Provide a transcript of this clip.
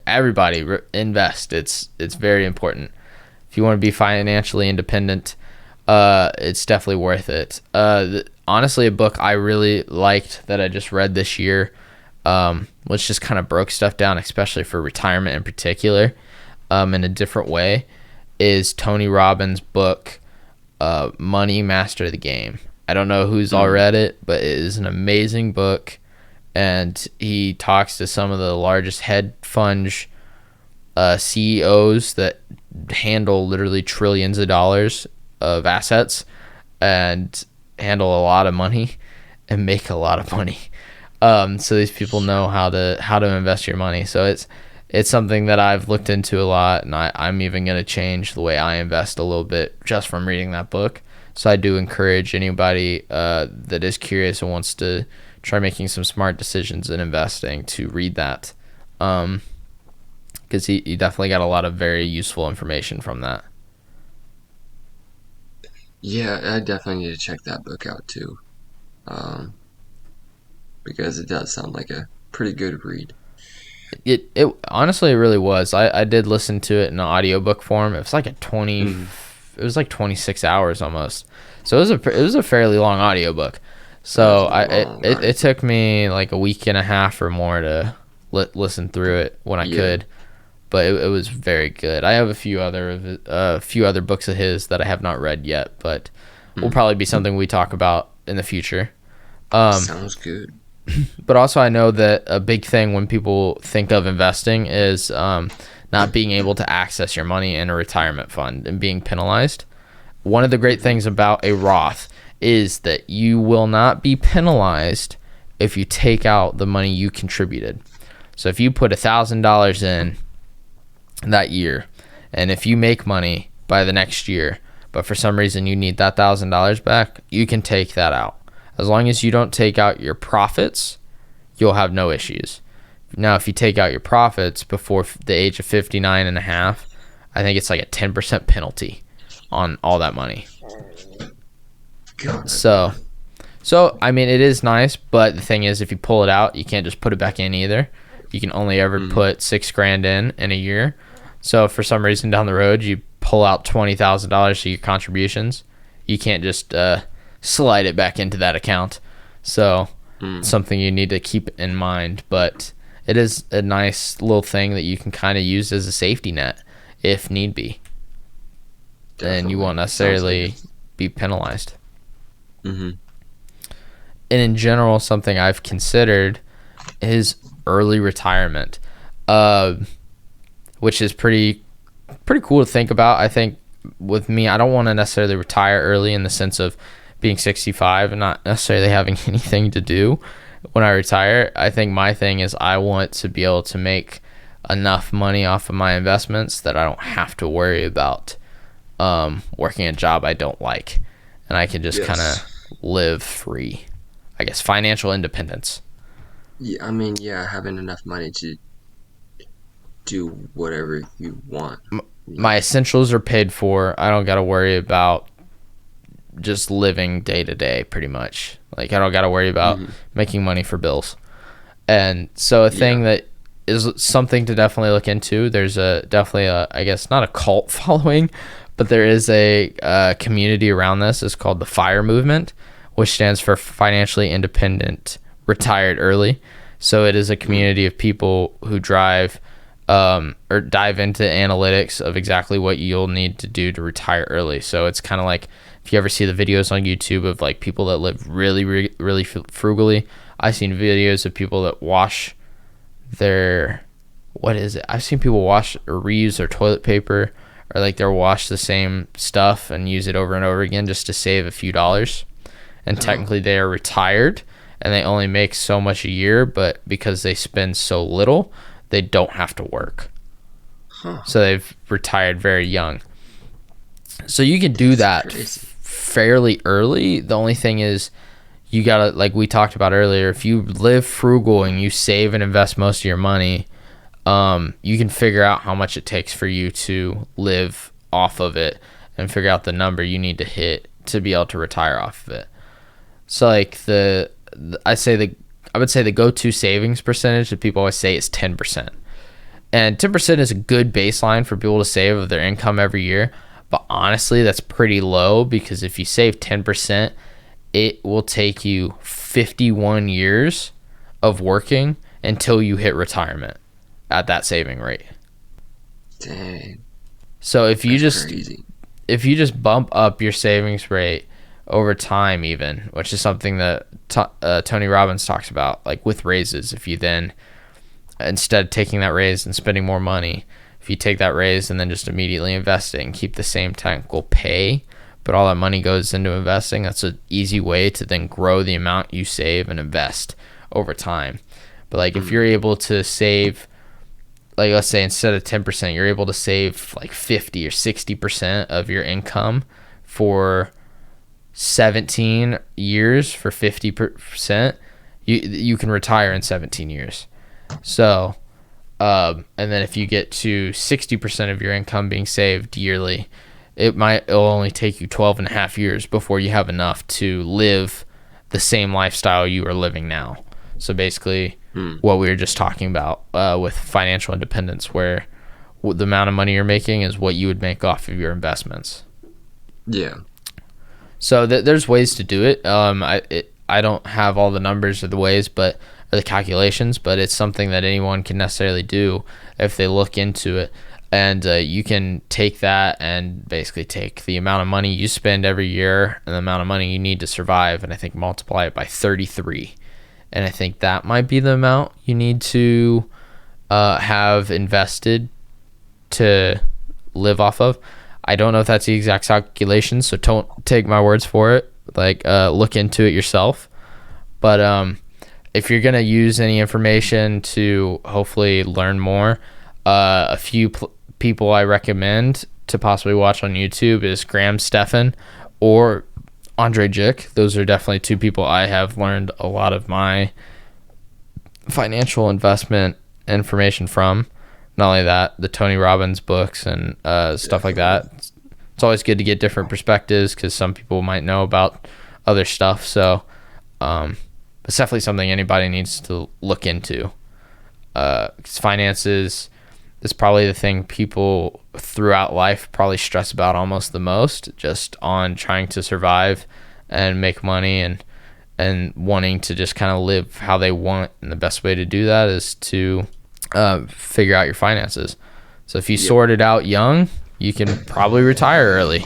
everybody invest. It's very important. If you want to be financially independent, it's definitely worth it. Honestly, a book I really liked that I just read this year, which just kind of broke stuff down, especially for retirement in particular, in a different way, is Tony Robbins' book, Money Master the Game. I don't know who's all read it, but it is an amazing book, and he talks to some of the largest hedge fund CEOs that handle literally trillions of dollars of assets and handle a lot of money and make a lot of money. So these people know how to invest your money. So it's something that I've looked into a lot, and I'm even going to change the way I invest a little bit just from reading that book. So I do encourage anybody that is curious and wants to try making some smart decisions in investing to read that, because he definitely got a lot of very useful information from that. Yeah, I definitely need to check that book out too, because it does sound like a pretty good read. It honestly, it really was. I did listen to it in an audiobook form. It was like it was like 26 hours almost. So it was a fairly long audiobook. So it took me like a week and a half or more to listen through it when I could. But it was very good. I have a few other books of his that I have not read yet, but will probably be something we talk about in the future. Sounds good. But also, I know that a big thing when people think of investing is not being able to access your money in a retirement fund and being penalized. One of the great things about a Roth is that you will not be penalized if you take out the money you contributed. So if you put $1,000 in that year, and if you make money by the next year, but for some reason you need that $1,000 back, you can take that out. As long as you don't take out your profits, you'll have no issues. Now, if you take out your profits before the age of 59 and a half, I think it's like a 10% penalty on all that money. God. So I mean, it is nice, but the thing is, if you pull it out, you can't just put it back in either. You can only ever put $6,000 in a year. So if for some reason down the road you pull out $20,000 to your contributions, you can't just slide it back into that account. So something you need to keep in mind, but it is a nice little thing that you can kind of use as a safety net if need be. And you won't necessarily be penalized. And in general, something I've considered is early retirement, which is pretty cool to think about. I think with me, I don't want to necessarily retire early in the sense of being 65 and not necessarily having anything to do when I retire. I think my thing is I want to be able to make enough money off of my investments that I don't have to worry about working a job I don't like, and I can just kind of live free. I guess financial independence. Yeah, I mean, having enough money to do whatever you want. My essentials are paid for. I don't got to worry about just living day to day, pretty much. Like, I don't got to worry about making money for bills. And so a thing that is something to definitely look into. There's definitely a, I guess not a cult following, but there is a community around this. It's called the FIRE movement, which stands for Financially Independent Retired Early. So it is a community of people who drive or dive into analytics of exactly what you'll need to do to retire early. So it's kind of like if you ever see the videos on YouTube of like people that live really, really frugally. I've seen videos of people that wash their, what is it? I've seen people wash or reuse their toilet paper, or like they'll wash the same stuff and use it over and over again just to save a few dollars. And technically they are retired and they only make so much a year, but because they spend so little, they don't have to work. So they've retired very young. So you can do that fairly early. The only thing is you gotta, like we talked about earlier, if you live frugal and you save and invest most of your money, you can figure out how much it takes for you to live off of it and figure out the number you need to hit to be able to retire off of it. So like I would say the go-to savings percentage that people always say is 10%. And 10% is a good baseline for people to save of their income every year. But honestly, that's pretty low, because if you save 10%, it will take you 51 years of working until you hit retirement at that saving rate. Dang. So if you That's just crazy. if you just bump up your savings rate over time, even, which is something that Tony Robbins talks about, like with raises, if you then, instead of taking that raise and spending more money, if you take that raise and then just immediately invest it and keep the same technical pay, but all that money goes into investing, that's an easy way to then grow the amount you save and invest over time. But like if you're able to save, like let's say instead of 10%, you're able to save like 50 or 60% of your income for 17 years for 50%, you can retire in 17 years. So, and then if you get to 60% of your income being saved yearly, it'll only take you 12 and a half years before you have enough to live the same lifestyle you are living now. So basically what we were just talking about with financial independence, where the amount of money you're making is what you would make off of your investments. Yeah. So there's ways to do it. I don't have all the numbers or the ways, or the calculations, but it's something that anyone can necessarily do if they look into it. And you can take that and basically take the amount of money you spend every year and the amount of money you need to survive, and I think multiply it by 33. And I think that might be the amount you need to have invested to live off of. I don't know if that's the exact calculation, so don't take my words for it. Like, look into it yourself. But if you're going to use any information to hopefully learn more, a few people I recommend to possibly watch on YouTube is Graham Stephan or Andre Jick. Those are definitely two people I have learned a lot of my financial investment information from. Not only that, the Tony Robbins books and stuff like that. It's always good to get different perspectives, because some people might know about other stuff. So it's definitely something anybody needs to look into. 'Cause finances is probably the thing people throughout life probably stress about almost the most, just on trying to survive and make money and wanting to just kind of live how they want. And the best way to do that is to figure out your finances. So if you sort it out young, you can probably retire early.